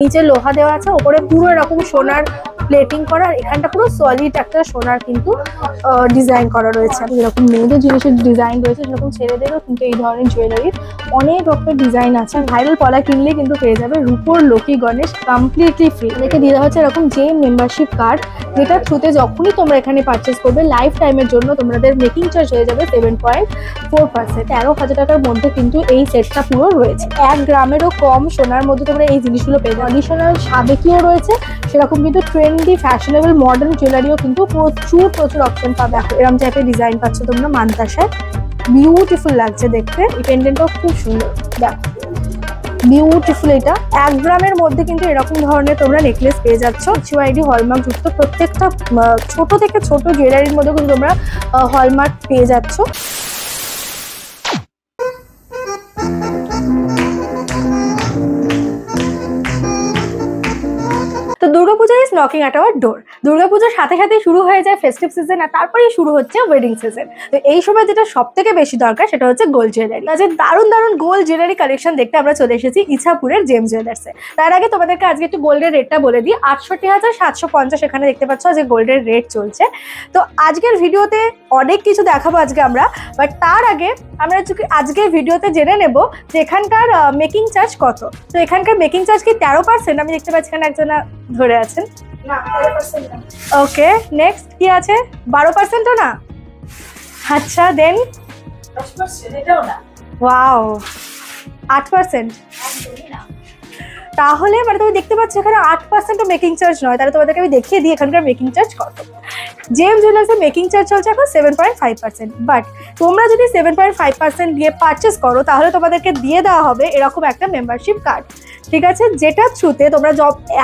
নিচে লোহা দেওয়া আছে, ওপরে পুরো এরকম সোনার প্লেটিং করা, এখানটা পুরো সলিড একটা সোনার কিন্তু ডিজাইন করা রয়েছে। এরকম মেয়েদের জিনিসের ডিজাইন রয়েছে, সেরকম ছেলেদেরও কিন্তু এই ধরনের জুয়েলারির অনেক রকমের ডিজাইন আছে। ভাইরাল পলা কিনলে কিন্তু পেয়ে যাবে রূপোর লক্ষ্মী গণেশ কমপ্লিটলি ফ্রি। এটাকে দিয়ে দেওয়া হচ্ছে এরকম যে মেম্বারশিপ কার্ড, যেটার থ্রুতে যখনই তোমরা এখানে পারচেস করবে লাইফ টাইমের জন্য তোমাদের মেকিং চার্জ হয়ে যাবে 7.4%। 13,000 টাকার মধ্যে কিন্তু এই সেটটা পুরো রয়েছে। 1 গ্রামেরও কম সোনার মধ্যে তোমরা এই জিনিসগুলো পেয়ে যাবে। ট্রাডিশনাল সাবেকিও রয়েছে, সেরকম কিন্তু ট্রেন্ডি ফ্যাশনেবল মডার্ন জুয়েলারিও কিন্তু প্রচুর অপশন পাবে। এরকম টাইপের ডিজাইন পাচ্ছ তোমরা মান্তাসায়, বিউটিফুল লাগছে দেখতে। এই পেন্ডেন্টটাও খুব সুন্দর, দেখো বিউটিফুল। এটা 1 গ্রামের মধ্যে কিন্তু এরকম ধরনের তোমরা নেকলেস পেয়ে যাচ্ছ। HUID হলমার্ক যুক্ত প্রত্যেকটা ছোট থেকে ছোট জুয়েলারির মধ্যে কিন্তু তোমরা হলমার্ক পেয়ে যাচ্ছ। তো Durga Puja is knocking at our ডোর। দুর্গাপূজার সাথে সাথে শুরু হয়ে যায় ফেস্টিভ সিজন, আর তারপরেই শুরু হচ্ছে ওয়েডিং সিজন। তো এই সময় যেটা সব থেকে বেশি দরকার সেটা হচ্ছে গোল্ড জুয়েলারি। দারুণ দারুণ গোল্ড জুয়েলারি কালেকশন দেখতে আমরা চলে এসেছি ইছাপুরের জেম জুয়েলার্সে। তার আগে তোমাদেরকে আজকে একটু গোল্ডের রেটটা বলে দিই। 68,750 এখানে দেখতে পাচ্ছ যে গোল্ডের রেট চলছে। তো আজকের ভিডিওতে অনেক কিছু দেখাবো আজকে আমরা, বাট তার আগে আমরা আজকের ভিডিওতে জেনে নেব যে এখানকার মেকিং চার্জ কত। তো এখানকার মেকিং চার্জ কি 13%? আমি দেখতে পাচ্ছি এখানে একজনা ধরে আছেন। ওকে, নেক্সট কি আছে? 12%ও না? আচ্ছা, দেন 10%, এটাও না। ওয়াও, 8%? তাহলে মানে তুমি দেখতে পাচ্ছ এখানে 8% মেকিং চার্জ নয়। তাহলে তোমাদেরকে আমি দেখিয়ে দিই এখানকার মেকিং চার্জ কত। জেম জুয়েলার্সের মেকিং চার্জ চলছে এখন 7.5%। বাট তোমরা যদি 7.5% দিয়ে পারচেস করো তাহলে তোমাদেরকে দিয়ে দেওয়া হবে এরকম একটা মেম্বারশিপ কার্ড, ঠিক আছে, যেটার থ্রুতে তোমরা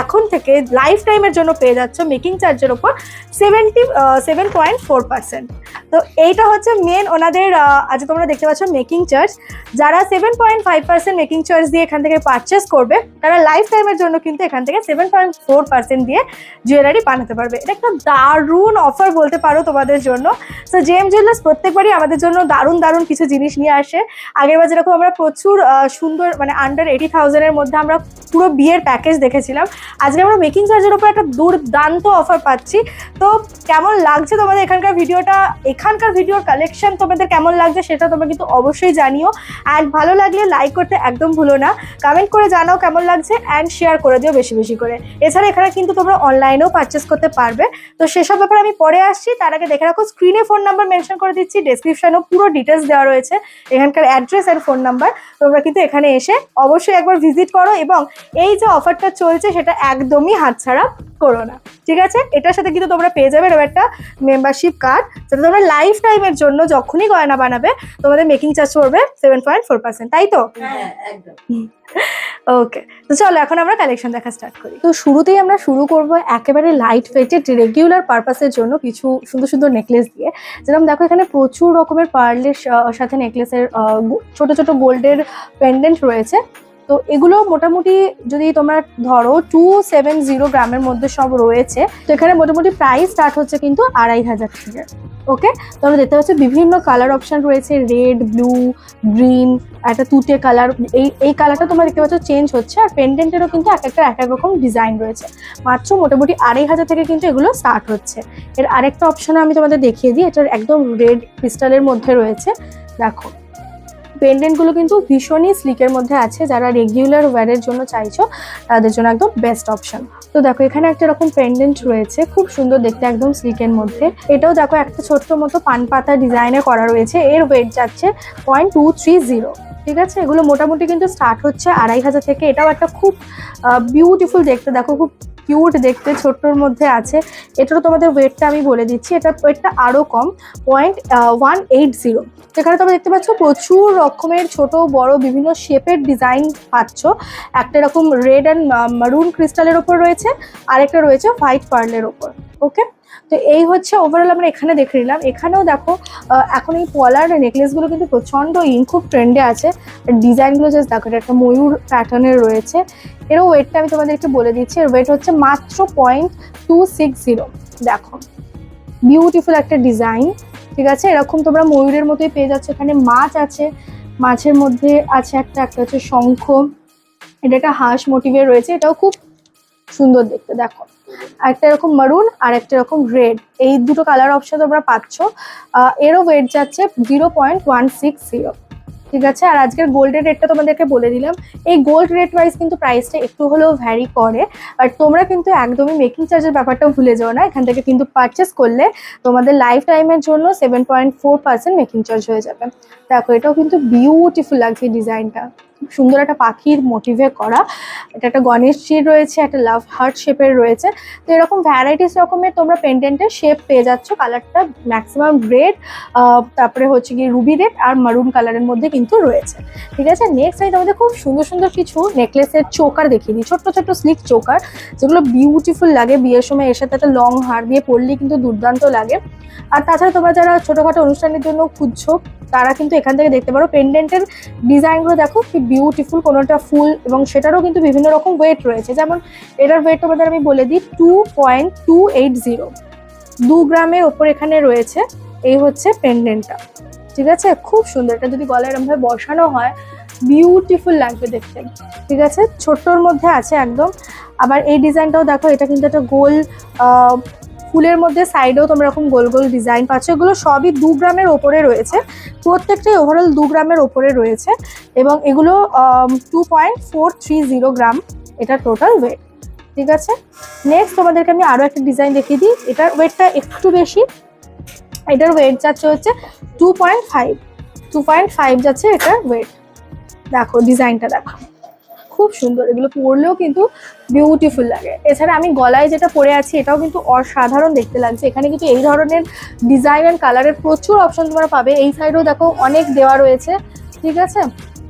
এখন থেকে লাইফ টাইমের জন্য পেয়ে যাচ্ছ মেকিং চার্জের ওপর 7.4%। তো এইটা হচ্ছে মেন ওনাদের আজ তোমরা দেখতে পাচ্ছ মেকিং চার্জ। যারা 7.5% মেকিং চার্জ দিয়ে এখান থেকে পারচেস করবে তারা লাইফ টাইমের জন্য কিন্তু এখান থেকে 7.4% দিয়ে জুয়েলারি বানাতে পারবে। এটা একটা দারুণ অফার বলতে পারো তোমাদের জন্য। সো জেম জুয়েলার্স প্রত্যেকবারই আমাদের জন্য দারুণ দারুণ কিছু জিনিস নিয়ে আসে। আগেরবার যেরকম আমরা প্রচুর সুন্দর মানে আন্ডার 80,000-এর মধ্যে আমরা পুরো বিয়ের প্যাকেজ দেখেছিলাম, আজকে আমরা মেকিং চার্জের উপর একটা দুর্দান্ত অফার পাচ্ছি। তো কেমন লাগছে তোমাদের এখানকার ভিডিওটা, এখানকার ভিডিওর কালেকশন তোমাদের কেমন লাগছে সেটা তোমরা কিন্তু অবশ্যই জানিও। অ্যান্ড ভালো লাগলে লাইক করতে একদম ভুলো না, কমেন্ট করে জানাও কেমন লাগছে, অ্যান্ড শেয়ার করে দিও বেশি বেশি করে। এছাড়া এখানে কিন্তু তোমরা অনলাইনেও পারচেস করতে পারবে। তো সেসব ব্যাপারে আমি পরে আসছি, তার আগে দেখে রাখো স্ক্রিনে ফোন নাম্বার মেনশন করে দিচ্ছি, ডেসক্রিপশনেও পুরো ডিটেলস দেওয়া রয়েছে, এখানকার অ্যাড্রেস অ্যান্ড ফোন নাম্বার। তোমরা কিন্তু এখানে এসে অবশ্যই একবার ভিজিট করো, এবং এই যে অফারটা চলছে সেটা একদমই হাতছাড়া করো না, ঠিক আছে। এটার সাথে কিন্তু তোমরা পেয়ে যাবে এরকম একটা মেম্বারশিপ কার্ড, যেটা তোমরা লাইফ টাইমের জন্য যখনই গয়না বানাবে তোমাদের মেকিং চার্জ পড়বে 7.4%, তাই তো? হ্যাঁ, একদম। ওকে, তো চলো এখন আমরা কালেকশন দেখা স্টার্ট করি। তো শুরুতেই আমরা শুরু করব একেবারে লাইট ওয়েটেড রেগুলার পারপাসের জন্য কিছু সুন্দর সুন্দর নেকলেস দিয়ে। যেরকম দেখো এখানে প্রচুর রকমের পার্লের সাথে নেকলেসের ছোট ছোট গোল্ডের পেন্ডেন্ট রয়েছে। তো এগুলো মোটামুটি যদি তোমরা ধরো 270 গ্রামের মধ্যে সব রয়েছে। তো এখানে মোটামুটি প্রাইস স্টার্ট হচ্ছে কিন্তু 2,500 থেকে। ওকে, তোমরা দেখতে পাচ্ছ বিভিন্ন কালার অপশন রয়েছে, রেড, ব্লু, গ্রিন, একটা তুতে কালার। এই কালারটা তোমরা দেখতে পাচ্ছ চেঞ্জ হচ্ছে। আর পেন্ডেন্টেরও কিন্তু এক এক রকম ডিজাইন রয়েছে। মাত্র মোটামুটি 2,500 থেকে কিন্তু এগুলো স্টার্ট হচ্ছে। এর আরেকটা অপশন আমি তোমাদের দেখিয়ে দিই, এটার একদম রেড ক্রিস্টালের মধ্যে রয়েছে। দেখো পেন্ডেন্টগুলো কিন্তু ভীষণই স্লিকের মধ্যে আছে, যারা রেগুলার ওয়্যারের জন্য চাইছো তাদের জন্য একদম বেস্ট অপশন। তো দেখো এখানে একটা এরকম পেন্ডেন্ট রয়েছে, খুব সুন্দর দেখতে, একদম স্লিকের মধ্যে। এটাও দেখো একটা ছোট্ট মতো পান পাতা ডিজাইনে করা রয়েছে। এর ওয়েট যাচ্ছে 0.230, ঠিক আছে। এগুলো মোটামুটি কিন্তু স্টার্ট হচ্ছে 2,500 থেকে। এটাও একটা খুব বিউটিফুল দেখতে, দেখো খুব কিউট দেখতে, ছোট্টর মধ্যে আছে। এটারও তোমাদের ওয়েটটা আমি বলে দিচ্ছি, এটার ওয়েটটা আরও কম, 0.180। এখানে তোমরা দেখতে পাচ্ছ প্রচুর রকমের ছোট বড় বিভিন্ন শেপের ডিজাইন পাচ্ছ। একটা এরকম রেড অ্যান্ড মারুন ক্রিস্টালের ওপর রয়েছে, আরেকটা রয়েছে হোয়াইট পার্লের ওপর। ওকে, তো এই হচ্ছে ওভারঅল আমরা এখানে দেখে নিলাম। এখানেও দেখো এখন এই পলার নেকলেসগুলো কিন্তু প্রচণ্ড খুব ট্রেন্ডে আছে। ডিজাইনগুলো জাস্ট দেখো, এটা একটা ময়ূর প্যাটার্নের রয়েছে। এরও ওয়েটটা আমি তোমাদের একটু বলে দিচ্ছি, এর ওয়েট হচ্ছে মাত্র 0.260। দেখো বিউটিফুল একটা ডিজাইন, ঠিক আছে। এরকম তোমরা ময়ূরের মতোই পেয়ে যাচ্ছ। এখানে মাছ আছে, মাছের মধ্যে আছে একটা হচ্ছে শঙ্খ, এটা একটা হাঁস মোটিভের রয়েছে, এটাও খুব সুন্দর দেখতে। দেখো একটা এরকম মারুন আর একটা এরকম রেড, এই দুটো কালার অপশন তোমরা পাচ্ছ। এরও ওয়েট যাচ্ছে 0.160। ঠিক আছে, আর আজকের গোল্ডের রেটটা তোমাদেরকে বলে দিলাম। এই গোল্ড রেট ওয়াইজ কিন্তু প্রাইসটা একটু হলেও ভ্যারি করে, বাট তোমরা কিন্তু একদমই মেকিং চার্জের ব্যাপারটাও ভুলে যাও না। এখান থেকে কিন্তু পারচেস করলে তোমাদের লাইফ টাইমের জন্য 7.4% মেকিং চার্জ হয়ে যাবে। দেখো এটাও কিন্তু বিউটিফুল লাগছে ডিজাইনটা, খুব সুন্দর একটা পাখির মোটিভে করা। এটা একটা গণেশজির রয়েছে, একটা লাভ হার্ট শেপের রয়েছে। তো এরকম ভ্যারাইটিস রকমের তোমরা পেন্ডেন্টের শেপ পেয়ে যাচ্ছ। কালারটা ম্যাক্সিমাম রেড, তারপরে হচ্ছে গিয়ে রুবি রেড আর মারুন কালারের মধ্যে কিন্তু রয়েছে। ঠিক আছে, নেক্সট আমি তোমাদের খুব সুন্দর সুন্দর কিছু নেকলেসের চোকার দেখিয়ে দিই, ছোট্ট ছোট্ট স্লিক চোকার, যেগুলো বিউটিফুল লাগে। বিয়ের সময় এর সাথে একটা লং হার দিয়ে পরলে কিন্তু দুর্দান্ত লাগে। আর তাছাড়া তোমরা যারা ছোটোখাটো অনুষ্ঠানের জন্য খুঁজছো তারা কিন্তু এখান থেকে দেখতে পারো। পেন্ডেন্টের ডিজাইনগুলো দেখো কি বিউটিফুল, কোনোটা ফুল এবং সেটারও কিন্তু বিভিন্ন রকম ওয়েট রয়েছে। যেমন এটার ওয়েট তোমাদের আমি বলে দিই 2.280, 2 গ্রামের ওপর এখানে রয়েছে। এই হচ্ছে পেন্ডেন্টটা। ঠিক আছে, খুব সুন্দর। এটা যদি গলায় এরকমভাবে বসানো হয় বিউটিফুল লাগবে দেখতে। ঠিক আছে, ছোট্টর মধ্যে আছে একদম। আবার এই ডিজাইনটাও দেখো, এটা কিন্তু একটা গোল ফুলের মধ্যে সাইডেও তোমরা এরকম গোল গোল ডিজাইন পাচ্ছ। এগুলো সবই 2 গ্রামের ওপরে রয়েছে, প্রত্যেকটাই ওভারঅল 2 গ্রামের ওপরে রয়েছে এবং এগুলো 2.430 গ্রাম এটা টোটাল ওয়েট। ঠিক আছে, নেক্সট তোমাদেরকে আমি আরও একটা ডিজাইন দেখিয়ে দিই। এটার ওয়েটটা একটু বেশি, এটার ওয়েট যাচ্ছে হচ্ছে 2.5 যাচ্ছে এটার ওয়েট। দেখো ডিজাইনটা দেখো খুব সুন্দর, এগুলো পরলেও কিন্তু বিউটিফুল লাগে। এছাড়া আমি গলায় যেটা পরে আছি এটাও কিন্তু অসাধারণ দেখতে লাগছে। এখানে কিন্তু এই ধরনের ডিজাইন অ্যান্ড কালারের প্রচুর অপশন তোমরা পাবে। এই সাইডেও দেখো অনেক দেওয়া রয়েছে। ঠিক আছে,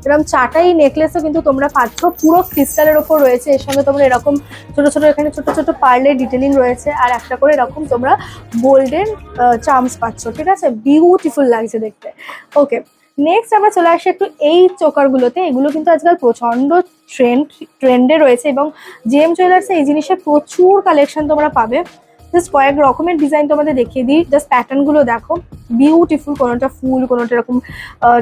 এরকম চাটাই নেকলেসও কিন্তু তোমরা পাচ্ছ, পুরো ক্রিস্টালের ওপর রয়েছে। এর সঙ্গে তোমরা এরকম ছোট ছোট এখানে ছোট ছোট পার্লের ডিটেলিং রয়েছে, আর একটা করে এরকম তোমরা গোল্ডেন চার্মস পাচ্ছ। ঠিক আছে, বিউটিফুল লাগছে দেখতে। ওকে, নেক্সট আমরা চলে আসি একটু এই চোকারগুলোতে। এগুলো কিন্তু আজকাল প্রচণ্ড ট্রেন্ডে রয়েছে এবং জেম জুয়েলার্সে এই জিনিসের প্রচুর কালেকশন তোমরা পাবে। জাস্ট কয়েক রকমের ডিজাইন তোমাদের দেখিয়ে দিই, জাস্ট প্যাটার্নগুলো দেখো বিউটিফুল। কোনোটা ফুল, কোনোটা এরকম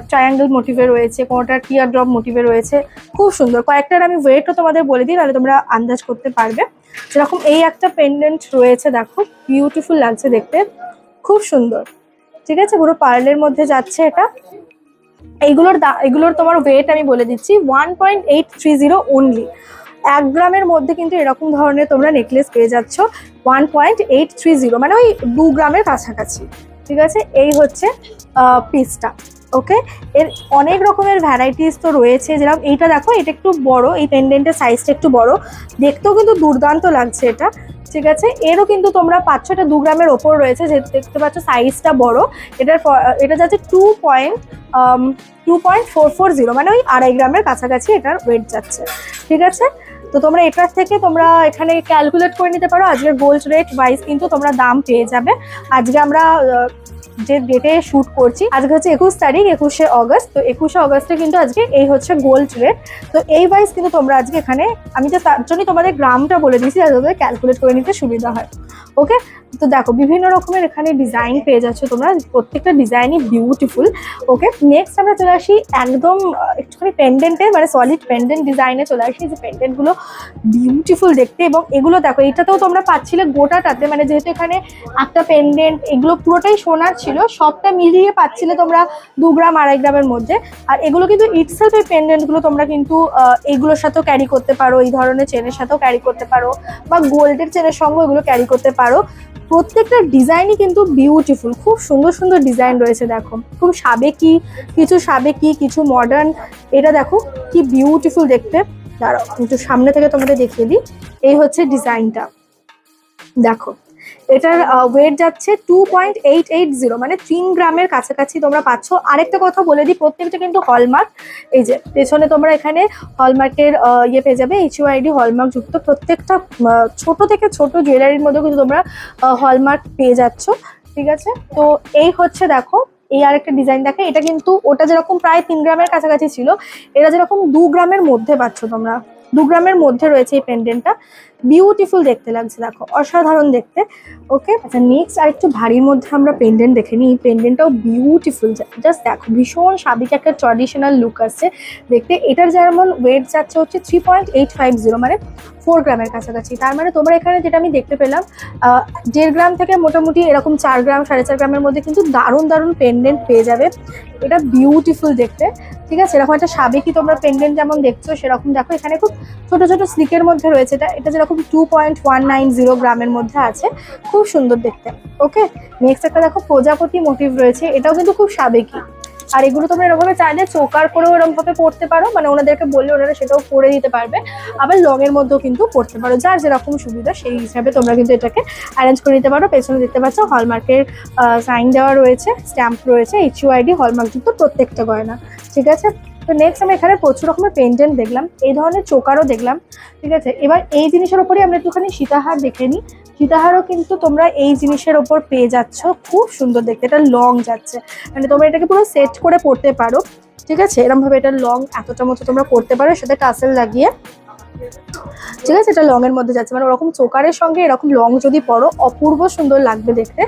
ট্রায়াঙ্গেল মোটিভে রয়েছে, কোনোটা টিয়ার ড্রপ মোটিভে রয়েছে, খুব সুন্দর। কয়েকটার আমি ওয়েটও তোমাদের বলে দিই, তাহলে তোমরা আন্দাজ করতে পারবে। যেরকম এই একটা পেন্ডেন্ট রয়েছে, দেখো বিউটিফুল লাগছে দেখতে, খুব সুন্দর। ঠিক আছে, পুরো পার্লের মধ্যে যাচ্ছে এটা। এগুলোর তোমার ওয়েট আমি বলে দিচ্ছি 1.830 অনলি। 1 গ্রামের মধ্যে কিন্তু এরকম ধরনের তোমরা নেকলেস পেয়ে যাচ্ছ 1.830, মানে ওই 2 গ্রামের কাছাকাছি। ঠিক আছে, এই হচ্ছে পিসটা। ওকে, এর অনেক রকমের ভ্যারাইটিস তো রয়েছে। যেরকম এইটা দেখো, এটা একটু বড়, এই পেন্ডেন্টের সাইজটা একটু বড়, দেখতেও কিন্তু দুর্দান্ত লাগছে এটা। ঠিক আছে, এরও কিন্তু তোমরা পাচ্ছ, এটা 2 গ্রামের ওপর রয়েছে, যে দেখতে পাচ্ছ সাইজটা বড়। এটা যাচ্ছে 2.440, মানে ওই 2.5 গ্রামের কাছাকাছি এটার ওয়েট যাচ্ছে। ঠিক আছে, তো তোমরা এটার থেকে তোমরা এখানে ক্যালকুলেট করে নিতে পারো। আজকের গোল্ড রেট ওয়াইজ কিন্তু তোমরা দাম পেয়ে যাবে। আজকে আমরা যে ডেটে শ্যুট করছি, আজকে হচ্ছে 21 তারিখ, 21শে অগস্ট। তো 21শে অগস্টে কিন্তু আজকে এই হচ্ছে গোল্ড রেট। তো এই ওয়াইজ কিন্তু তোমরা আজকে এখানে, আমি তো তার জন্যই তোমাদের গ্রামটা বলে দিয়েছি, যাতে তোমাদের ক্যালকুলেট করে নিতে সুবিধা হয়। ওকে, তো দেখো বিভিন্ন রকমের এখানে ডিজাইন পেয়ে যাচ্ছ তোমরা, প্রত্যেকটা ডিজাইনই বিউটিফুল। ওকে, নেক্সট আমরা চলে আসি একদম একটুখানি পেন্ডেন্টে, মানে সলিড পেন্ডেন্ট ডিজাইনে চলে আসি। যে পেন্ডেন্টগুলো বিউটিফুল দেখতে, এবং এগুলো দেখো এইটাতেও তোমরা পাচ্ছিলে গোটাটাতে, মানে যেহেতু এখানে একটা পেন্ডেন্ট, এগুলো পুরোটাই সোনার ছিল, সবটা মিলিয়ে পাচ্ছিলে তোমরা 2 গ্রাম 2.5 গ্রামের মধ্যে। আর এগুলো কিন্তু ইটসেলফ, এই পেন্ডেন্টগুলো তোমরা কিন্তু এইগুলোর সাথেও ক্যারি করতে পারো, এই ধরনের চেনের সাথেও ক্যারি করতে পারো, বা গোল্ডের চেনের সঙ্গে এগুলো ক্যারি করতে পারো। প্রত্যেকটা ডিজাইনই কিন্তু বিউটিফুল, খুব সুন্দর সুন্দর ডিজাইন রয়েছে। দেখো খুব সাবেকি, কিছু মডার্ন। এটা দেখো কি বিউটিফুল দেখতে। দাঁড়াও একটু সামনে থেকে তোমাদের দেখিয়ে দিই। এই হচ্ছে ডিজাইনটা, দেখো এটার ওয়েট যাচ্ছে 2.880, মানে 3 গ্রামের কাছাকাছি তোমরা পাচ্ছ। আরেকটা কথা বলে দিই, প্রত্যেকটা কিন্তু হলমার্ক। এই যে পেছনে তোমরা এখানে হলমার্কের ইয়ে পেয়ে যাবে, HUID হলমার্ক যুক্ত। প্রত্যেকটা ছোট থেকে ছোট জুয়েলারির মধ্যে কিন্তু তোমরা হলমার্ক পেয়ে যাচ্ছ। ঠিক আছে, তো এই হচ্ছে দেখো এই আরেকটা ডিজাইন দেখে। এটা কিন্তু ওটা যেরকম প্রায় 3 গ্রামের কাছাকাছি ছিল, এটা যেরকম 2 গ্রামের মধ্যে পাচ্ছ তোমরা, 2 গ্রামের মধ্যে রয়েছে এই পেন্ডেন্টটা। বিউটিফুল দেখতে লাগছে, দেখো অসাধারণ দেখতে। ওকে, আচ্ছা নেক্সট আর একটু ভারীর মধ্যে আমরা পেন্ডেন্ট দেখে নিই। পেন্ডেন্টটাও বিউটিফুল, জাস্ট দেখো ভীষণ সাবিক একটা ট্র্যাডিশনাল লুক আসছে দেখতে। এটার যেমন ওয়েট যাচ্ছে হচ্ছে 3.850, মানে 4 গ্রামের কাছাকাছি। তার মানে তোমার এখানে যেটা আমি দেখতে পেলাম 1.5 গ্রাম থেকে মোটামুটি এরকম 4 গ্রাম 4.5 গ্রামের মধ্যে কিন্তু দারুণ দারুণ পেন্ডেন্ট পেয়ে যাবে। এটা বিউটিফুল দেখতে, ঠিক আছে। এরকম একটা সাবেকি তোমরা পেন্ডেন্ট যেমন দেখছো সেরকম দেখো এখানে খুব ছোট ছোট স্লিকের মধ্যে রয়েছে। এটা যেরকম 2.190 গ্রামের মধ্যে আছে, খুব সুন্দর দেখতে। ওকে, নেক্সট একটা দেখো প্রজাপতি মোটিভ রয়েছে, এটাও কিন্তু খুব সাবেকি। আর এগুলো তোমরা এরকমভাবে চাইলে চোকার করেও এরকম ভাবে পড়তে পারো, মানে ওনাদেরকে বললে ওনারা সেটাও করে দিতে পারবে। আবার লং এর মধ্যেও কিন্তু পড়তে পারো, যার যেরকম সুবিধা সেই হিসাবে তোমরা কিন্তু এটাকে অ্যারেঞ্জ করে নিতে পারো। পেছনে দেখতে পাচ্ছ হলমার্কের সাইন দেওয়া রয়েছে, স্ট্যাম্প রয়েছে, HUID হলমার্ক যুক্ত প্রত্যেকটা গয়না, ঠিক আছে। তো নেক্সট আমি এখানে প্রচুর রকমের পেন্ডেন্ট দেখলাম, এই ধরনের চোকারও দেখলাম, ঠিক আছে। এবার এই জিনিসের উপরে আমরা একটুখানি সীতাহার দেখে নিই। সীতাহারও কিন্তু তোমরা এই জিনিসের ওপর পেয়ে যাচ্ছ, খুব সুন্দর দেখতে। এটা লং যাচ্ছে, মানে তোমরা এটাকে পুরো সেট করে পড়তে পারো, ঠিক আছে। এরকম ভাবে এটা লং এতটা মতো তোমরা করতে পারো, সাথে টাসেল লাগিয়ে, ঠিক আছে। এটা লং এর মধ্যে যাচ্ছে, মানে ওরকম চোকারের সঙ্গে এরকম লং যদি পরো অপূর্ব সুন্দর লাগবে দেখতে।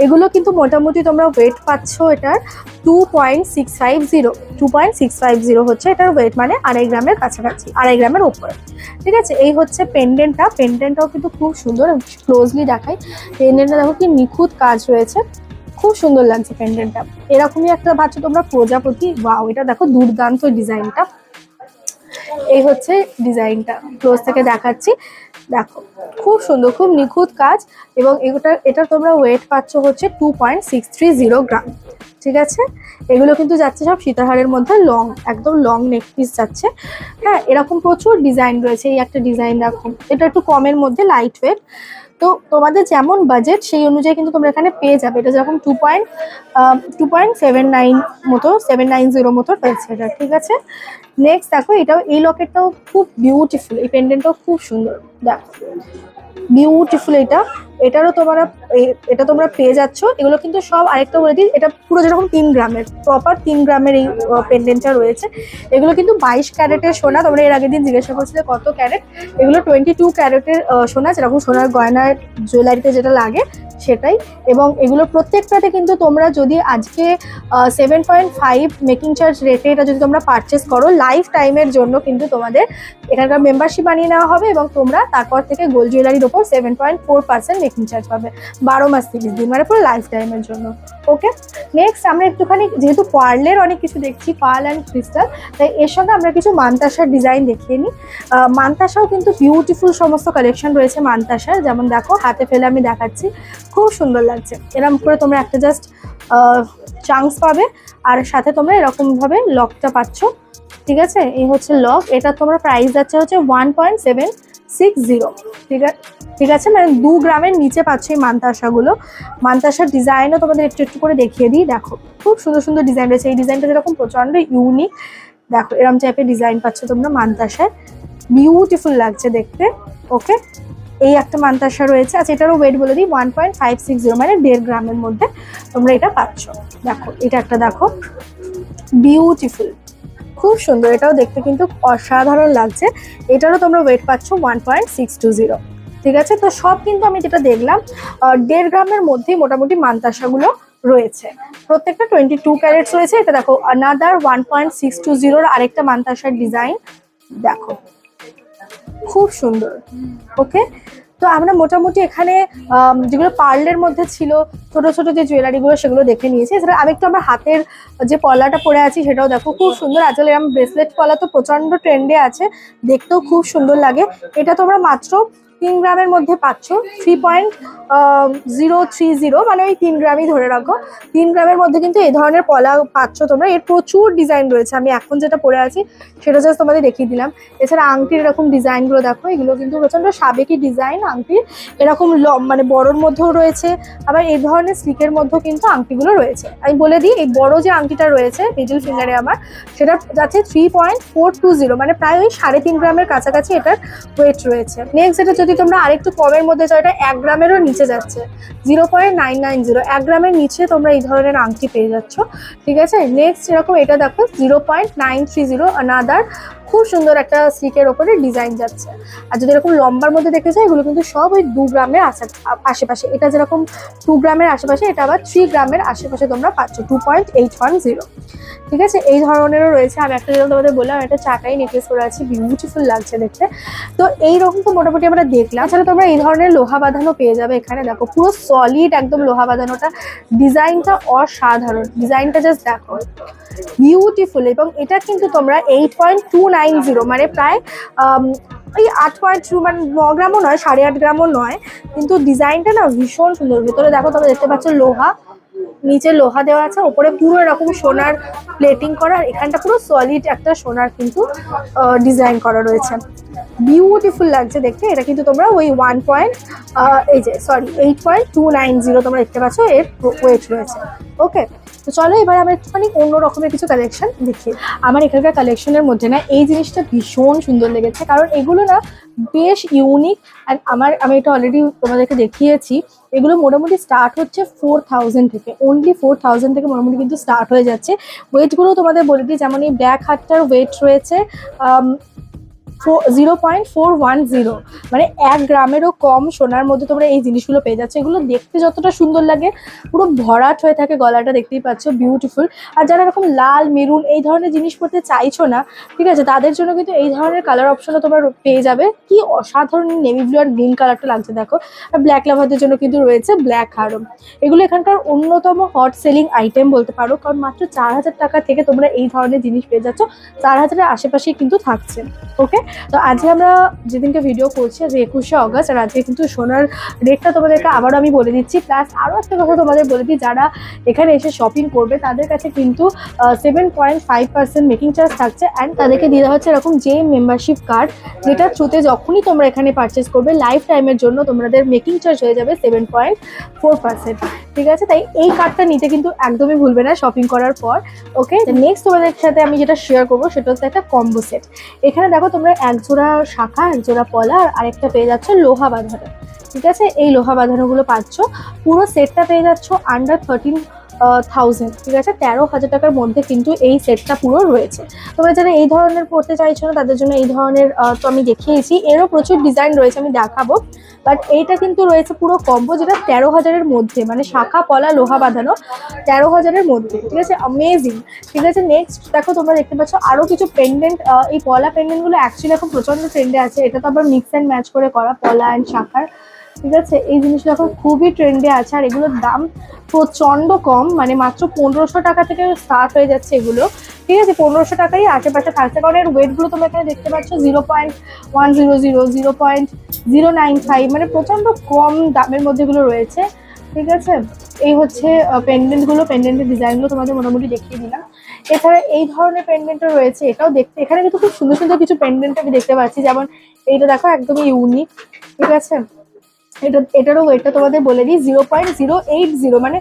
এগুলো কিন্তু মোটামুটি তোমরা ওয়েট পাচ্ছ এটার 2.650 হচ্ছে এটার ওয়েট, মানে 2.5 গ্রামের কাছাকাছি, 2.5 গ্রামের উপরে, ঠিক আছে। এই হচ্ছে পেন্ডেন্টটাও কিন্তু খুব সুন্দর, ক্লোজলি দেখাই। পেন্ডেন্টটা দেখো কি নিখুঁত কাজ রয়েছে, খুব সুন্দর লাগছে পেন্ডেন্টটা। এরকমই একটা পাচ্ছ তোমরা প্রজাপতি, ওয়াও এটা দেখো দুর্দান্ত ডিজাইনটা। এই হচ্ছে ডিজাইনটা, ক্লোজ থেকে দেখাচ্ছি, দেখো খুব সুন্দর, খুব নিখুঁত কাজ। এবং এটা তোমরা ওয়েট পাচ্ছ হচ্ছে 2.630 গ্রাম, ঠিক আছে। এগুলো কিন্তু যাচ্ছে সব সীতাহারের মধ্যে লং, একদম লং নেক পিস যাচ্ছে। হ্যাঁ, এরকম প্রচুর ডিজাইন রয়েছে। এই একটা ডিজাইন দেখো, এটা একটু কমের মধ্যে, লাইট ওয়েট। তো তোমাদের যেমন বাজেট সেই অনুযায়ী কিন্তু তোমরা এখানে পেয়ে যাবে। এটা যেরকম 2.79 মতো, 790 মতো রয়েছে এটা, ঠিক আছে। নেক্সট দেখো এই লকেটটাও খুব বিউটিফুল, এই পেন্ডেন্টটাও খুব সুন্দর, দেখো বিউটিফুল। এটারও এটা তোমরা পেয়ে যাচ্ছ। এগুলো কিন্তু সব, আরেকটা বলে দিই, এটা পুরো যেরকম 3 গ্রামের, প্রপার 3 গ্রামের এই পেন্ডেন্টটা রয়েছে। এগুলো কিন্তু 22 ক্যারেটের সোনা। তোমরা এর আগের দিন জিজ্ঞাসা করছিলে কত ক্যারেট, এগুলো 22 ক্যারেটের সোনা, যেরকম সোনার গয়নার জুয়েলারিতে যেটা লাগে সেটাই। এবং এগুলো প্রত্যেকটাতে কিন্তু তোমরা যদি আজকে 7.5 মেকিং চার্জ রেটে এটা যদি তোমরা পারচেস করো, লাইফ টাইমের জন্য কিন্তু তোমাদের এখানকার মেম্বারশিপ বানিয়ে নেওয়া হবে। এবং তোমরা তারপর থেকে গোল্ড জুয়েলারির ওপর 7.4% মেকিং চার্জ পাবে 12 মাস 30 দিন, মানে পুরো লাইফ টাইমের জন্য। ওকে, নেক্সট আমরা একটুখানি, যেহেতু পার্লের অনেক কিছু দেখছি, পার্ল অ্যান্ড ক্রিস্টাল, তাই এর সঙ্গে আমরা কিছু মানতাসার ডিজাইন দেখিয়ে নিই। মানতাসাও কিন্তু বিউটিফুল সমস্ত কালেকশন রয়েছে মানতাসার, যেমন দেখো হাতে ফেলে আমি দেখাচ্ছি, খুব সুন্দর লাগছে। এরকম করে তোমরা একটা জাস্ট চাংস পাবে, আর সাথে তোমরা এরকম ভাবে লকটা পাচ্ছ, ঠিক আছে। এই হচ্ছে লক, এটা তোমরা প্রাইস যাচ্ছে হচ্ছে 1.760, ঠিক আছে। মানে 2 গ্রামের নিচে পাচ্ছ এই মানতাসাগুলো। মানতাসার ডিজাইনও তোমাদের একটু একটু করে দেখিয়ে দিই, দেখো খুব সুন্দর সুন্দর ডিজাইন রয়েছে। এই ডিজাইনটা যেরকম প্রচন্ড ইউনিক, দেখো এরকম টাইপের ডিজাইন পাচ্ছ তোমরা মানতাসায়, বিউটিফুল লাগছে দেখতে। ওকে, এই একটা মানতাসা রয়েছে। আচ্ছা, এটারও ওয়েট বলে দিই 1.560, মানে 1.5 গ্রামের মধ্যে তোমরা এটা পাচ্ছ। দেখো এটা একটা, দেখো বিউটিফুল, খুব সুন্দর, এটাও দেখতে কিন্তু অসাধারণ লাগছে। এটারও তোমরা ওয়েট পাচ্ছ 1.620, ঠিক আছে। তো সব কিন্তু আমি যেটা দেখলাম 1.5 গ্রামের মধ্যেই মোটামুটি মানতাসাগুলো রয়েছে, প্রত্যেকটা 22 ক্যারেটস রয়েছে। এটা দেখো আনাদার 1.620 আরেকটা মানতাসার ডিজাইন, দেখো খুব সুন্দর। ওকে, তো আমরা মোটামুটি এখানে যেগুলো পার্লের মধ্যে ছিল ছোট ছোট যে জুয়েলারিগুলো সেগুলো দেখে নিয়েছি। এছাড়া আমি একটু আমার হাতের যে পলাটা পরে আছি সেটাও দেখো খুব সুন্দর। আসলে এরকম ব্রেসলেট পলা তো প্রচন্ড ট্রেন্ডে আছে, দেখতেও খুব সুন্দর লাগে। এটা তোমরা মাত্র 3 গ্রামের মধ্যে পাচ্ছ, 3.030, মানে ওই 3 গ্রামই ধরে রাখো। 3 গ্রামের মধ্যে কিন্তু এই ধরনের পলা পাচ্ছ তোমরা। এর প্রচুর ডিজাইন রয়েছে, আমি এখন যেটা পরে আছি সেটা জাস্ট তোমাদের দেখিয়ে দিলাম। এছাড়া আংটির এরকম ডিজাইনগুলো দেখো, এগুলো কিন্তু প্রচন্ড সাবেকি ডিজাইন আংটির। এরকম মানে বড়োর মধ্যেও রয়েছে, আবার এই ধরনের স্লিকের মধ্যেও কিন্তু আংটিগুলো রয়েছে। আমি বলে দিই, এই বড় যে আংটিটা রয়েছে মিডল ফিঙ্গারে আমার, সেটা যাচ্ছে 3.420, মানে প্রায় ওই 3.5 গ্রামের কাছাকাছি এটার ওয়েট রয়েছে। নেক্সট এটা যদি তোমরা আরেকটু কমের মধ্যে চাও, এটা 1 গ্রামেরও নিচে যাচ্ছে, 0.990, 1 গ্রামের নিচে তোমরা এই ধরনের আংটি পেয়ে যাচ্ছ, ঠিক আছে। নেক্সট এরকম এটা দেখো 0.930, আনাদার খুব সুন্দর একটা স্লিকের ওপরে ডিজাইন যাচ্ছে। আর যদি এরকম লম্বার মধ্যে দেখতে চাই, এগুলো কিন্তু সব ওই 2 গ্রামের আশেপাশে। এটা যেরকম 2 গ্রামের আশেপাশে, এটা আবার 3 গ্রামের আশেপাশে তোমরা পাচ্ছ, 2.810। ঠিক আছে, এই ধরনেরও রয়েছে। আমি একটা যেরকম তোমাদের বললাম, একটা চাটাই নেকলেস করে আছে, বিউটিফুল লাগছে দেখতে। তো এইরকম তো মোটামুটি আমরা দেখলাম। এছাড়া তোমরা এই ধরনের লোহা বাঁধানো পেয়ে যাবে এখানে। দেখো পুরো সলিড একদম লোহা বাঁধানোটা, ডিজাইনটা অসাধারণ। ডিজাইনটা জাস্ট দেখো, বিউটিফুল। এবং এটা কিন্তু তোমরা 8.290 মানে প্রায় ওই 8.2 মানে 9 গ্রামও নয়, 8.5 গ্রামও নয়, কিন্তু ডিজাইনটা না ভীষণ সুন্দর। ভেতরে দেখো তোমরা দেখতে পাচ্ছ লোহা, নিচে লোহা দেওয়া আছে, ওপরে পুরো এরকম সোনার প্লেটিং করা, আর এখানটা পুরো সলিড একটা সোনার কিন্তু ডিজাইন করা রয়েছে। বিউটিফুল লাগছে দেখতে। এটা কিন্তু তোমরা ওই 8.290 তোমরা দেখতে পাচ্ছ এর ওয়েট রয়েছে। ওকে, তো চলো এবার আমরা একটুখানি অন্য রকমের কিছু কালেকশন দেখি। আমার এখানকার কালেকশনের মধ্যে না এই জিনিসটা ভীষণ সুন্দর লেগেছে, কারণ এগুলো না বেশ ইউনিক। অ্যান্ড আমি এটা অলরেডি তোমাদেরকে দেখিয়েছি। এগুলো মোটামুটি স্টার্ট হচ্ছে 4000 থেকে, অনলি 4000 থেকে মোটামুটি কিন্তু স্টার্ট হয়ে যাচ্ছে। ওয়েটগুলো তোমাদের বলে দিই, যেমন এই ব্ল্যাক হারটার ওয়েট রয়েছে 0.410, মানে 1 গ্রামেরও কম সোনার মধ্যে তোমরা এই জিনিসগুলো পেয়ে যাচ্ছ। এগুলো দেখতে যতটা সুন্দর লাগে, পুরো ভরাট হয়ে থাকে গলাটা, দেখতেই পাচ্ছ, বিউটিফুল। আর যারা এরকম লাল মেরুন এই ধরনের জিনিস পরতে চাইছো না, ঠিক আছে, তাদের জন্য কিন্তু এই ধরনের কালার অপশনও তোমরা পেয়ে যাবে। কি অসাধারণ নেভি ব্লু আর গ্রিন কালারটা লাগছে দেখো। আর ব্ল্যাক লাভারদের জন্য কিন্তু রয়েছে ব্ল্যাক হারও। এগুলো এখানকার অন্যতম হট সেলিং আইটেম বলতে পারো, কারণ মাত্র 4000 টাকা থেকে তোমরা এই ধরনের জিনিস পেয়ে যাচ্ছ। 4000-এর আশেপাশেই কিন্তু থাকছে। ওকে, তো আজকে আমরা যেদিনকে ভিডিও করছি, আজ 21শে অগস্ট, আর আজকে কিন্তু সোনার রেটটা তোমাদেরকে আবারও আমি বলে দিচ্ছি। প্লাস আরও একটা কথা তোমাদের বলে দিই, যারা এখানে এসে শপিং করবে তাদের কাছে কিন্তু 7.5% মেকিং চার্জ থাকছে। অ্যান্ড তাদেরকে দিয়ে দেওয়া হচ্ছে এরকম যে মেম্বারশিপ কার্ড, যেটার থ্রুতে যখনই তোমরা এখানে পারচেস করবে লাইফ টাইমের জন্য তোমাদের মেকিং চার্জ হয়ে যাবে 7.4%। ঠিক আছে, তাই এই কার্ডটা নিতে কিন্তু একদমই ভুলবে না শপিং করার পর। ওকে, নেক্সট তোমাদের সাথে আমি যেটা শেয়ার করবো সেটা হচ্ছে একটা কম্বো সেট। এখানে দেখো তোমরা এক জোড়া শাখা, এক জোড়া পলা, আর আরেকটা পেয়ে যাচ্ছ লোহা বাঁধানো। ঠিক আছে, এই লোহা বাঁধানোগুলো পাচ্ছ। পুরো সেটটা পেয়ে যাচ্ছ আন্ডার 13,000। ঠিক আছে, 13,000 টাকার মধ্যে কিন্তু এই সেটটা পুরো রয়েছে। তোমরা যারা এই ধরনের পড়তে চাইছো না তাদের জন্য এই ধরনের তো আমি দেখিয়েছি, এরও প্রচুর ডিজাইন রয়েছে, আমি দেখাবো। বাট এইটা কিন্তু রয়েছে পুরো কম্বো, যেটা 13,000-এর মধ্যে, মানে শাখা পলা লোহা বাঁধানো 13,000-এর মধ্যে। ঠিক আছে, অ্যামেজিং। ঠিক আছে, নেক্সট দেখো তোমরা দেখতে পাচ্ছ আরও কিছু পেন্ডেন্ট। এই পলা পেন্ডেন্টগুলো অ্যাকচুয়ালি এখন প্রচণ্ড ট্রেন্ডে আছে। এটা তো আবার মিক্স অ্যান্ড ম্যাচ করে করা, পলা অ্যান্ড শাখার। ঠিক আছে, এই জিনিসগুলো এখন খুবই ট্রেন্ডে আছে। আর এগুলোর দাম প্রচণ্ড কম, মানে মাত্র 1500 টাকা থেকে স্টার্ট হয়ে যাচ্ছে এগুলো। ঠিক আছে, 1500 টাকাই আশেপাশে থাকছে, কারণ এর ওয়েটগুলো তোমরা এখানে দেখতে পাচ্ছ 0.100, 0.095, মানে প্রচণ্ড কম দামের মধ্যে এগুলো রয়েছে। ঠিক আছে, এই হচ্ছে পেন্ডেন্টগুলো, পেন্ডেন্টের ডিজাইনগুলো তোমাদের মোটামুটি দেখিয়ে দিলাম। এছাড়া এই ধরনের পেন্ডেন্টও রয়েছে, এটাও দেখতে, এখানে কিন্তু খুব সুন্দর সুন্দর কিছু পেন্ডেন্ট আমি দেখতে পাচ্ছি। যেমন এইটা দেখো, একদমই ইউনিক। ঠিক আছে, এটারও ওয়েটটা তোমাদের বলে দিই 0.080, মানে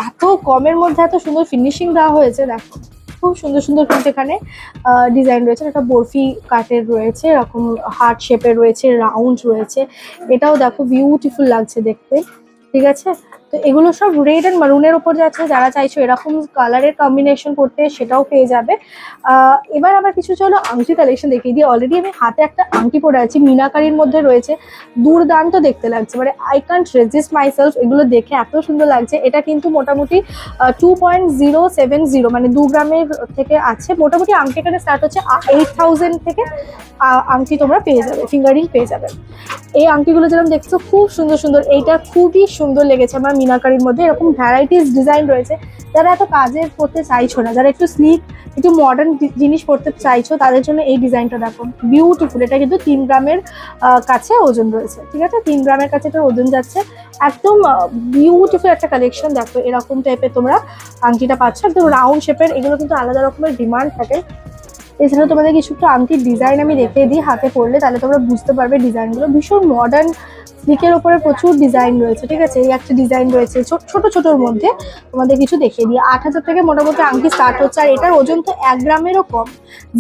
এত কমের মধ্যে এত সুন্দর ফিনিশিং দেওয়া হয়েছে। দেখো খুব সুন্দর সুন্দর কিন্তু এখানে ডিজাইন রয়েছে। একটা বরফি কাটের রয়েছে, এরকম হার্ট শেপের রয়েছে, রাউন্ড রয়েছে। এটাও দেখো বিউটিফুল লাগছে দেখতে। ঠিক আছে, তো এগুলো সব রেড অ্যান্ড মারুনের ওপর যাচ্ছে। যারা চাইছো এরকম কালারের কম্বিনেশন করতে সেটাও পেয়ে যাবে। এবার আমরা কিছু চলো আংটি কালেকশন দেখিয়ে দিই। অলরেডি আমি হাতে একটা আংটি পরে আছি, মিনাকারির মধ্যে রয়েছে, দুর্দান্ত দেখতে লাগছে, মানে আই কান্ট রেজিস্ট মাইসেলফ। এগুলো দেখে এত সুন্দর লাগছে। এটা কিন্তু মোটামুটি 2.070, মানে 2 গ্রামের থেকে আছে। মোটামুটি আংটি এখানে স্টার্ট হচ্ছে 8,000 থেকে আংটি তোমরা পেয়ে যাবে, ফিঙ্গারিং পেয়ে যাবে। এই আংটিগুলো যেরকম দেখছো খুব সুন্দর সুন্দর, এইটা খুবই সুন্দর লেগেছে আমার মিনাকারির মধ্যে। এরকম ভ্যারাইটিস ডিজাইন রয়েছে। যারা এত কাজের করতে চাইছো না, যারা একটু স্লিক, একটু মডার্ন জিনিস পড়তে চাইছো, তাদের জন্য এই ডিজাইনটা দেখো, বিউটিফুল। এটা কিন্তু 3 গ্রামের কাছে ওজন রয়েছে। ঠিক আছে, 3 গ্রামের কাছে এটার ওজন যাচ্ছে। একদম বিউটিফুল একটা কালেকশন। দেখো এরকম টাইপের তোমরা আংটিটা পাচ্ছ, একদম রাউন্ড শেপের। এগুলো কিন্তু আলাদা রকমের ডিমান্ড থাকে। এছাড়া তোমাদের কিছু একটু আংটির ডিজাইন আমি দেখিয়ে দিই হাতে পড়লে, তাহলে তোমরা বুঝতে পারবে ডিজাইনগুলো ভীষণ মডার্ন। স্লিকের উপরে প্রচুর ডিজাইন রয়েছে। ঠিক আছে, এই একটা ডিজাইন রয়েছে ছোট ছোটোর মধ্যে, তোমাদের কিছু দেখিয়ে দিই। 8,000 থেকে মোটামুটি আংটি স্টার্ট হচ্ছে। আর এটার ওজন তো 1 গ্রামেরও কম,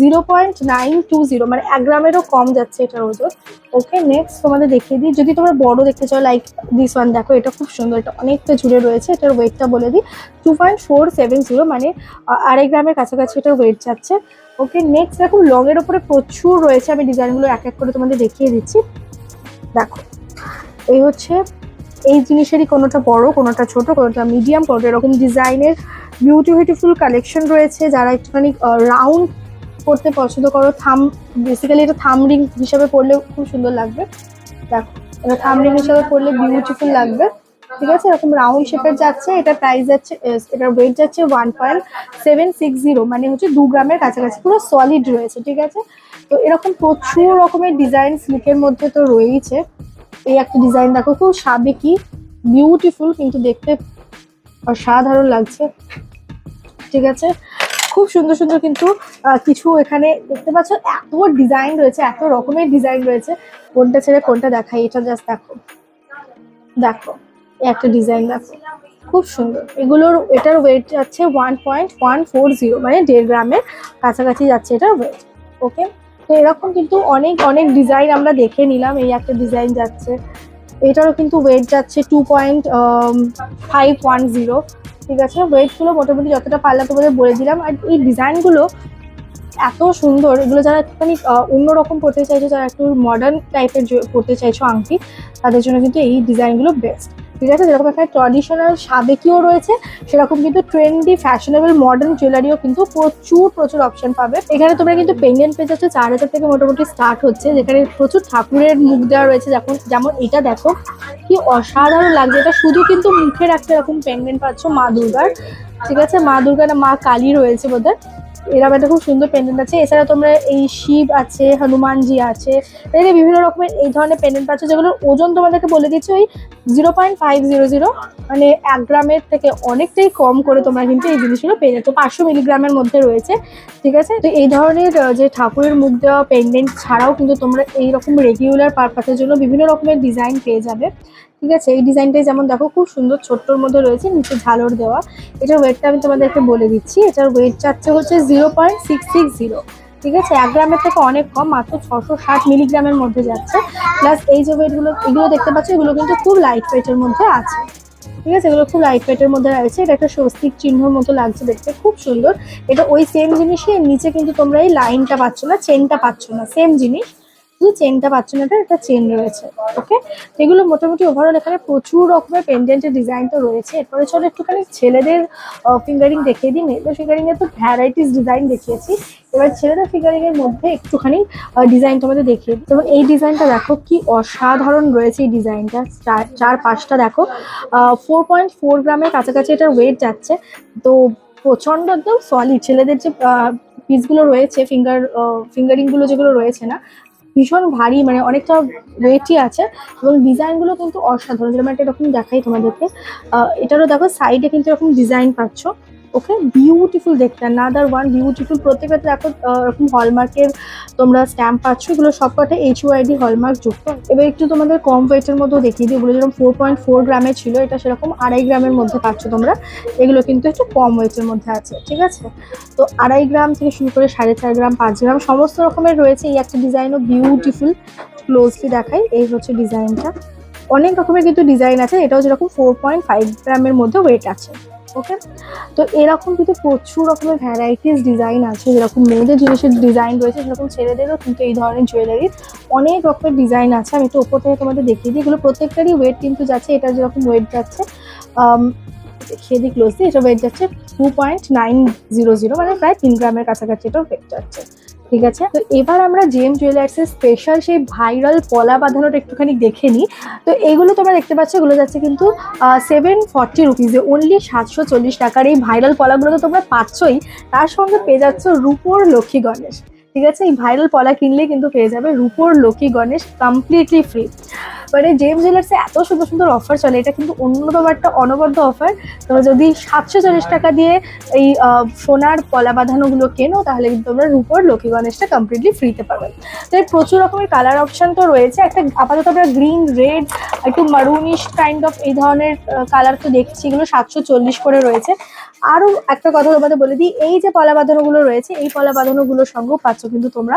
0.920, মানে 1 গ্রামেরও কম যাচ্ছে এটার ওজন। ওকে, নেক্সট তোমাদের দেখিয়ে দিই। যদি তোমরা বড় দেখতে চাও, লাইক দিস ওয়ান, দেখো এটা খুব সুন্দর, এটা অনেকটা জুড়ে রয়েছে। এটার ওয়েটটা বলে দিই 2.470, মানে 2.5 গ্রামের কাছাকাছি এটার ওয়েট যাচ্ছে। ওকে, নেক্সট দেখো লং এর উপরে প্রচুর রয়েছে, আমি ডিজাইনগুলো এক এক করে তোমাদের দেখিয়ে দিচ্ছি। দেখো এই হচ্ছে, এই জিনিসেরই কোনোটা বড়, কোনোটা ছোট, কোনোটা মিডিয়াম, কোনোটা এরকম ডিজাইনের বিউটিফুল কালেকশন রয়েছে। যারা একটুখানি রাউন্ড পরতে পছন্দ করো, থাম বেসিক্যালি এটা থাম রিং হিসাবে পরলে খুব সুন্দর লাগবে। দেখো এটা থাম রিং হিসাবে পরলে বিউটিফুল লাগবে, ঠিক আছে। এরকম রাউন্ড শেপের যাচ্ছে, এটা প্রাইস যাচ্ছে, এটার ওয়েট যাচ্ছে 1.760, মানে হচ্ছে 2 গ্রামের কাছাকাছি, পুরো সলিড রয়েছে, ঠিক আছে। তো এরকম প্রচুর রকমের ডিজাইন সিল্কের মধ্যে তো রয়েছে। এই একটা ডিজাইন দেখো, খুব সাবেকি বিউটিফুল, কিন্তু দেখতে অসাধারণ লাগছে, ঠিক আছে। খুব সুন্দর সুন্দর কিন্তু কিছু এখানে দেখতে পাচ্ছ, এত ডিজাইন রয়েছে, এত রকমের ডিজাইন রয়েছে, কোনটা ছেড়ে কোনটা দেখাই। এটা জাস্ট দেখো, দেখো এই একটা ডিজাইন দেখো, খুব সুন্দর। এটার ওয়েট যাচ্ছে 1.140, মানে 1.5 গ্রামের কাছাকাছি যাচ্ছে এটার ওয়েট। ওকে, তো এরকম কিন্তু অনেক অনেক ডিজাইন আমরা দেখে নিলাম। এই একটা ডিজাইন যাচ্ছে, এটারও কিন্তু ওয়েট যাচ্ছে 2.510, ঠিক আছে। ওয়েটগুলো মোটামুটি যতটা পারলাম তোমাদের বলে দিলাম। আর এই ডিজাইনগুলো এত সুন্দর, এগুলো যারা একটুখানি অন্যরকম পড়তে চাইছো, যারা একটু মডার্ন টাইপের পড়তে চাইছো আংটি, তাদের জন্য কিন্তু এই ডিজাইনগুলো বেস্ট, ঠিক আছে। যেরকম এখানে ট্র্যাডিশনাল সাবেকিও রয়েছে, সেরকম কিন্তু ট্রেন্ডি ফ্যাশনেবল মডার্ন জুয়েলারিও কিন্তু প্রচুর অপশন পাবে। এখানে তোমরা কিন্তু পেন্ডেন্ট পেয়ে যাচ্ছে 4000 থেকে মোটামুটি স্টার্ট হচ্ছে, যেখানে প্রচুর ঠাকুরের মুখ দেওয়া রয়েছে। যেমন এটা দেখো কি অসাধারণ লাগছে, এটা শুধু কিন্তু মুখের একটা এরকম পেন্ডেন্ট পাচ্ছ মা দুর্গার, ঠিক আছে। মা দুর্গা না মা কালী রয়েছে বোধহয়, এরকম একটা খুব সুন্দর পেন্ডেন্ট আছে। এছাড়া তোমরা এই শিব আছে, হনুমানজি আছে, এখানে বিভিন্ন রকমের এই ধরনের পেন্ডেন্ট পাচ্ছ, যেগুলোর ওজন তোমাদেরকে বলে দিচ্ছি ওই 0.500, মানে 1 গ্রামের থেকে অনেকটাই কম করে তোমরা কিন্তু এই জিনিসগুলো পেয়ে যাচ্ছ, 500 মিলিগ্রামের মধ্যে রয়েছে, ঠিক আছে। তো এই ধরনের যে ঠাকুরের মুখ দেওয়া পেন্ডেন্ট ছাড়াও কিন্তু তোমরা এইরকম রেগুলার পারপাসের জন্য বিভিন্ন রকমের ডিজাইন পেয়ে যাবে, ঠিক আছে। এই ডিজাইনটাই যেমন দেখো খুব সুন্দর, ছোট্টর মধ্যে রয়েছে, নিচে ঝালর দেওয়া। এটার ওয়েটটা আমি তোমাদেরকে বলে দিচ্ছি, এটার ওয়েট যাচ্ছে হচ্ছে 0.660, ঠিক আছে। 1 গ্রামের থেকে অনেক কম, মাত্র 660 মিলিগ্রামের মধ্যে যাচ্ছে। প্লাস এই যে ওয়েটগুলো, এগুলো দেখতে পাচ্ছ, এগুলো কিন্তু খুব লাইট ওয়েটের মধ্যে আছে, ঠিক আছে। এগুলো খুব লাইট ওয়েটের মধ্যে রয়েছে। এটা একটা স্বস্তিক চিহ্নর মতো লাগছে দেখতে, খুব সুন্দর। এটা ওই সেম জিনিসই, এর নিচে কিন্তু তোমরা এই লাইনটা পাচ্ছ না, চেনটা পাচ্ছ না, সেম জিনিস, শুধু চেনটা পাচ্ছ না, এটা চেন রয়েছে। ওকে, এগুলো মোটামুটি ওভারঅল এখানে প্রচুর রকমের পেন্ডেন্টের ডিজাইন তো রয়েছে। এরপরে চলো একটুখানি ছেলেদের ফিঙ্গারিং দেখিয়ে দিই। মেয়েদের ফিঙ্গারিং এর তো ভ্যারাইটিস ডিজাইন দেখিয়েছি, এবার ছেলেদের ফিঙ্গারিং এর মধ্যে একটুখানি ডিজাইন তোমাদের দেখিয়ে দিই। যেমন এই ডিজাইনটা দেখো কি অসাধারণ রয়েছে, এই ডিজাইনটা চার পাঁচটা দেখো, 4.4 গ্রামের কাছাকাছি এটার ওয়েট যাচ্ছে। তো প্রচন্ড একদম সলিড, ছেলেদের যে পিসগুলো রয়েছে, ফিঙ্গারিং গুলো যেগুলো রয়েছে না, ভীষণ ভারী, মানে অনেকটা ওয়েটই আছে, এবং ডিজাইনগুলো কিন্তু অসাধারণ। যেরকম একটা এরকম দেখাই তোমাদেরকে, এটারও দেখো সাইডে কিন্তু এরকম ডিজাইন পাচ্ছ। ওকে, বিউটিফুল দেখতে, নাদার ওয়ান বিউটিফুল। প্রত্যেকটা দেখো এরকম হলমার্কের তোমরা স্ট্যাম্প পাচ্ছ, এগুলো সবকটা HUID হলমার্ক যুক্ত। এবার একটু তোমাদের কম ওয়েটের মধ্যেও দেখিয়ে দিই। এগুলো যেরকম 4.4 গ্রামের ছিল, এটা সেরকম 2.5 গ্রামের মধ্যে পাচ্ছ তোমরা। এগুলো কিন্তু একটু কম ওয়েটের মধ্যে আছে, ঠিক আছে। তো 2.5 গ্রাম থেকে শুরু করে 4.5 গ্রাম, 5 গ্রাম সমস্ত রকমের রয়েছে। এই একটা ডিজাইনও বিউটিফুল, ক্লোজলি দেখাই। এই হচ্ছে ডিজাইনটা, অনেক রকমের কিন্তু ডিজাইন আছে। এটাও যেরকম 4.5 গ্রামের মধ্যে ওয়েট আছে। ওকে, তো এরকম কিন্তু প্রচুর রকমের ভ্যারাইটিস ডিজাইন আছে। যেরকম মেয়েদের জিনিসের ডিজাইন রয়েছে, সেরকম ছেলেদেরও কিন্তু এই ধরনের জুয়েলারির অনেক রকমের ডিজাইন আছে। আমি একটু ওপর থেকে তোমাদের দেখিয়ে দিই। এগুলো প্রত্যেকটারই ওয়েট কিন্তু যাচ্ছে, এটা যেরকম ওয়েট যাচ্ছে দেখিয়ে দিই ক্লোজলি, এটা ওয়েট যাচ্ছে 2.900, মানে প্রায় 3 গ্রামের কাছাকাছি এটার ওয়েট যাচ্ছে, ঠিক আছে। তো এবার আমরা জেম জুয়েলার্সের স্পেশাল সেই ভাইরাল পলা বাঁধানোটা একটুখানি দেখে নিই। তো এইগুলো তোমরা দেখতে পাচ্ছ, এগুলো যাচ্ছে কিন্তু 740 রুপিজে, অনলি 740 টাকার। এই ভাইরাল পলাগুলো তো তোমরা পাচ্ছই, তার সঙ্গে পেয়ে যাচ্ছ রূপোর লক্ষ্মী গণেশ, ঠিক আছে। এই ভাইরাল পলা কিনলে কিন্তু পেয়ে যাবে রূপোর লক্ষ্মী গণেশ কমপ্লিটলি ফ্রি। মানে জেম জুয়েলার্সে এত সুন্দর সুন্দর অফার চলে, এটা কিন্তু অন্যতম একটা অনবদ্য অফার। তো যদি 740 টাকা দিয়ে এই সোনার পলা বাঁধানোগুলো কেনো, তাহলে কিন্তু তোমরা রূপোর লক্ষ্মী গণেশটা কমপ্লিটলি ফ্রিতে পাবে। তো এর প্রচুর রকমের কালার অপশন তো রয়েছে। একটা আপাতত আমরা গ্রিন, রেড, একটু মারুনিশ কাইন্ড অফ এই ধরনের কালার তো দেখছি, এগুলো 740 করে রয়েছে। আরো একটা কথা তোমাদের বলে দিই, এই যে পলা বাঁধানোগুলো রয়েছে এই পলা বাঁধানোগুলোর সঙ্গেও পাচ্ছ কিন্তু তোমরা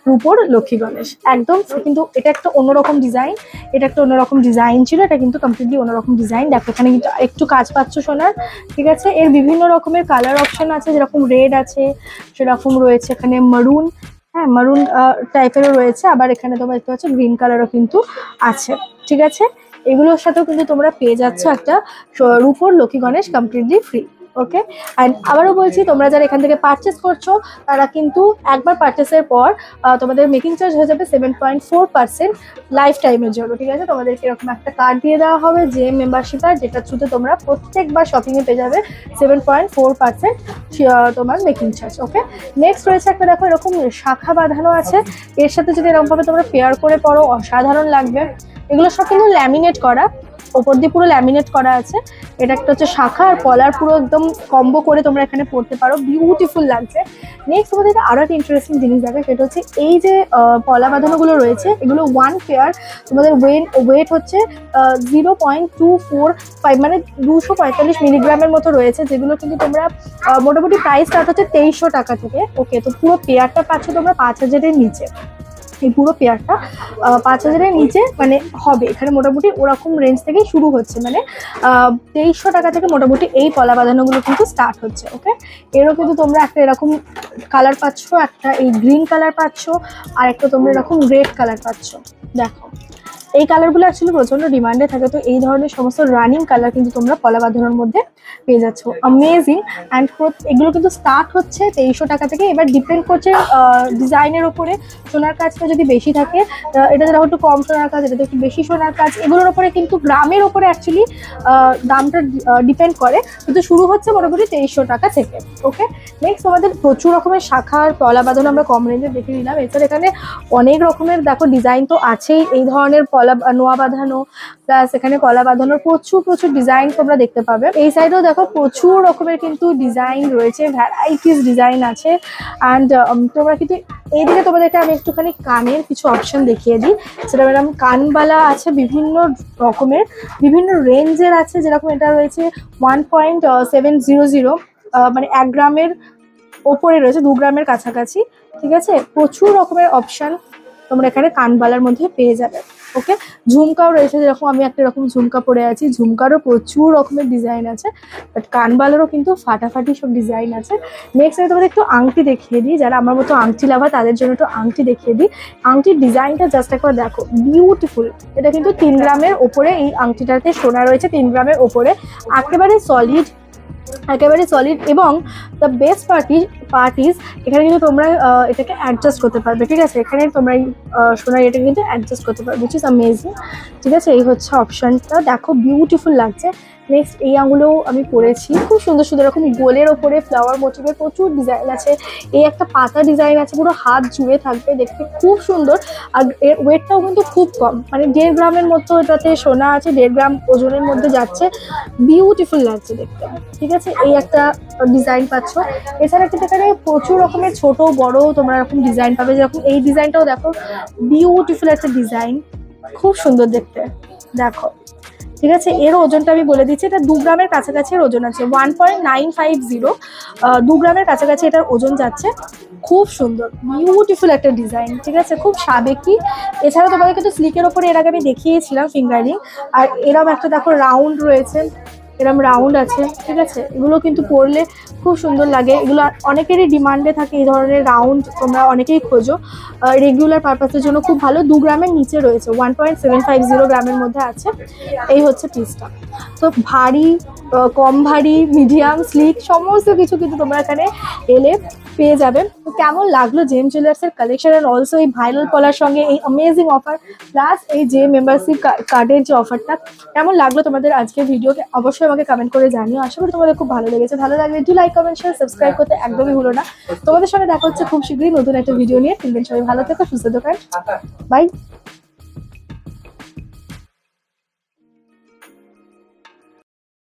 রূপোর লক্ষ্মী গণেশ একদম। কিন্তু এটা একটা অন্যরকম ডিজাইন, এটা একটা অন্যরকম ডিজাইন ছিল, এটা কিন্তু কমপ্লিটলি অন্যরকম ডিজাইন। দেখো এখানে কিন্তু একটু কাজ পাচ্ছ সোনার, ঠিক আছে। এর বিভিন্ন রকমের কালার অপশন আছে, যেরকম রেড আছে সেরকম রয়েছে এখানে মারুন, হ্যাঁ মারুন টাইপেরও রয়েছে, আবার এখানে তোমরা দেখতে পাচ্ছ গ্রিন কালারও কিন্তু আছে, ঠিক আছে। এগুলোর সাথেও কিন্তু তোমরা পেয়ে যাচ্ছ একটা রূপোর Lakshmi Ganesh completely free. Okay, and আবারও বলছি তোমরা যারা এখান থেকে পারচেস করছো তারা কিন্তু একবার পারচেসের পর তোমাদের মেকিং চার্জ হয়ে যাবে 7.4% লাইফ টাইমের জন্য, ঠিক আছে। তোমাদেরকে এরকম একটা কার্ড দিয়ে দেওয়া হবে, যে মেম্বারশিপ কার্ড, যেটা থ্রুতে তোমরা প্রত্যেকবার শপিংয়ে পেয়ে যাবে 7.4% তোমার মেকিং চার্জ। ওকে, নেক্সট রয়েছে একটা, দেখো এরকম শাখা বাঁধানো আছে, এর সাথে যদি এরকমভাবে তোমরা পেয়ার করে পরো অসাধারণ লাগবে। এগুলো সব কিন্তু ল্যামিনেট করা, ওপর দিয়ে পুরো ল্যামিনেট করা আছে। এটা একটা হচ্ছে শাখা আর পলার পুরো একদম কম্বো করে তোমরা এখানে পড়তে পারো, বিউটিফুল লাগছে। নেক্সট তোমাদের আরো একটা ইন্টারেস্টিং জিনিস দেখে, সেটা হচ্ছে এই যে পলা বাঁধানোগুলো রয়েছে এগুলো ওয়ান পেয়ার তোমাদের ওয়েট হচ্ছে 0.245 মানে 245 মিলিগ্রামের মতো রয়েছে, যেগুলো কিন্তু তোমরা মোটামুটি প্রাইস স্টার্ট হচ্ছে 2300 টাকা থেকে। ওকে, তো পুরো পেয়ারটা পাচ্ছ তোমরা 5000-এর নিচে। এই পুরো পেয়ারটা 5000-এর নিচে মানে হবে, এখানে মোটামুটি ওরকম রেঞ্জ থেকেই শুরু হচ্ছে, মানে 2300 টাকা থেকে মোটামুটি এই পলা বাঁধানোগুলো কিন্তু স্টার্ট হচ্ছে। ওকে, এরও কিন্তু তোমরা একটা এরকম কালার পাচ্ছ, একটা এই গ্রিন কালার পাচ্ছ, আর একটা তোমরা এরকম রেড কালার পাচ্ছ। দেখো এই কালারগুলো অ্যাকচুয়ালি প্রচন্ড ডিমান্ডে থাকে, তো এই ধরনের সমস্ত রানিং কালার কিন্তু তোমরা পলা বাঁধানোর মধ্যে পেয়ে যাচ্ছ, অ্যামেজিং। অ্যান্ড এগুলো কিন্তু স্টার্ট হচ্ছে 2300 টাকা থেকে। এবার ডিপেন্ড করছে ডিজাইনের ওপরে, সোনার কাজটা যদি বেশি থাকে এটা যেটা একটু কম সোনার কাজ, এটাতে একটু বেশি সোনার কাজ, এগুলোর ওপরে কিন্তু গ্রামের ওপরে অ্যাকচুয়ালি দামটা ডিপেন্ড করে, কিন্তু শুরু হচ্ছে মোটামুটি 2300 টাকা থেকে। ওকে, নেক্সট আমাদের প্রচুর রকমের শাখার পলা বাঁধানো আমরা কম রেঞ্জে দেখে নিলাম। এছাড়া এখানে অনেক রকমের দেখো ডিজাইন তো আছেই, এই ধরনের নোয়া বাঁধানো প্লাস এখানে কলা বাঁধানোর প্রচুর ডিজাইন তোমরা দেখতে পাবে। এই সাইডেও দেখো প্রচুর রকমের কিন্তু ডিজাইন রয়েছে, ভ্যারাইটিস ডিজাইন আছে। অ্যান্ড তোমরা কিন্তু এইদিকে তোমাদেরকে আমি একটুখানি কানের কিছু অপশন দেখিয়ে দিই, সেটা ম্যাডাম কানবালা আছে বিভিন্ন রকমের, বিভিন্ন রেঞ্জের আছে। যেরকম এটা রয়েছে 1.700 মানে 1 গ্রামের ওপরে রয়েছে, 2 গ্রামের কাছাকাছি, ঠিক আছে। প্রচুর রকমের অপশন তোমরা এখানে কানবালার মধ্যে পেয়ে যাবে। ওকে, ঝুমকাও রয়েছে, যেরকম আমি একটা এরকম ঝুমকা পরে আছি, ঝুমকারও প্রচুর রকমের ডিজাইন আছে, বাট কানবালারও কিন্তু ফাটাফাটি সব ডিজাইন আছে। নেক্সট আমি তোমাদের একটু আংটি দেখিয়ে দিই, যারা আমার মতো আংটি লাভার তাদের জন্য একটু আংটি দেখিয়ে দিই। আংটির ডিজাইনটা জাস্ট একবার দেখো, বিউটিফুল। এটা কিন্তু 3 গ্রামের ওপরে, এই আংটিটাতে সোনা রয়েছে 3 গ্রামের ওপরে, একেবারে সলিড এবং দ্য বেস্ট পার্টিস এখানে কিন্তু তোমরা এটাকে অ্যাডজাস্ট করতে পারবে, ঠিক আছে। এখানে তোমরা এই সোনার এটা কিন্তু অ্যাডজাস্ট করতে পারবে, উইচ ইজ অ্যামেজিং, ঠিক আছে। এই হচ্ছে অপশনটা, দেখো বিউটিফুল লাগছে। নেক্সট এই আঙুলেও আমি পরেছি, খুব সুন্দর এরকম গোলের ওপরে ফ্লাওয়ার মোটিভের প্রচুর ডিজাইন আছে। এই একটা পাতা ডিজাইন আছে, পুরো হাত জুড়ে থাকবে, দেখতে খুব সুন্দর। আর এর ওয়েটটাও কিন্তু খুব কম, মানে 1.5 গ্রামের মতো এটাতে সোনা আছে, 1.5 গ্রাম ওজনের মধ্যে যাচ্ছে, বিউটিফুল লাগছে দেখতে, ঠিক আছে। এই একটা ডিজাইন পাচ্ছ। এছাড়া কিন্তু এখানে প্রচুর রকমের ছোট বড় তোমরা এরকম ডিজাইন পাবে, যেরকম এই ডিজাইনটাও দেখো, বিউটিফুল একটা ডিজাইন, খুব সুন্দর দেখতে, দেখো, ঠিক আছে। এর ওজনটা আমি বলে দিচ্ছি, এটা 2 গ্রামের কাছাকাছি এর ওজন আছে, 1.950, 2 গ্রামের কাছাকাছি এটার ওজন যাচ্ছে। খুব সুন্দর বিউটিফুল একটা ডিজাইন, ঠিক আছে, খুব সাবেকি। এছাড়া তোমাকে কিন্তু স্লিকের ওপরে এর আগে আমি দেখিয়েছিলাম ফিঙ্গারিং, আর এরকম একটা দেখো রাউন্ড রয়েছে, এরকম রাউন্ড আছে, ঠিক আছে। এগুলো কিন্তু পরলে খুব সুন্দর লাগে, এগুলো অনেকেরই ডিমান্ডে থাকে, এই ধরনের রাউন্ড তোমরা অনেকেই খোঁজো, রেগুলার পারপাসের জন্য খুব ভালো। 2 গ্রামের নিচে রয়েছে, 1.750 গ্রামের মধ্যে আছে। এই হচ্ছে পিসটা। তো ভারী, কম ভারী, মিডিয়াম, স্লিক সমস্ত কিছু কিন্তু তোমরা এখানে এলে পেয়ে যাবে। তো কেমন লাগলো জেম জুয়েলার্সের কালেকশন, অ্যান্ড অলসো এই ভাইরাল পলার সঙ্গে এই অ্যামেজিং অফার প্লাস এই যে মেম্বারশিপ কার্ডের যে অফারটা, কেমন লাগলো তোমাদের আজকের ভিডিওকে অবশ্যই আমাকে কমেন্ট করে জানিও। আশা করি তোমাদের খুব ভালো লেগেছে। ভালো লাগলে একটু লাইক, কমেন্ট, শেয়ার, সাবস্ক্রাইব করতে একদমই ভুলো না। তোমাদের সঙ্গে দেখা হচ্ছে খুব শীঘ্রই নতুন একটা ভিডিও নিয়ে। সবাই ভালো থেকো, সুস্থ থেকো, বাই।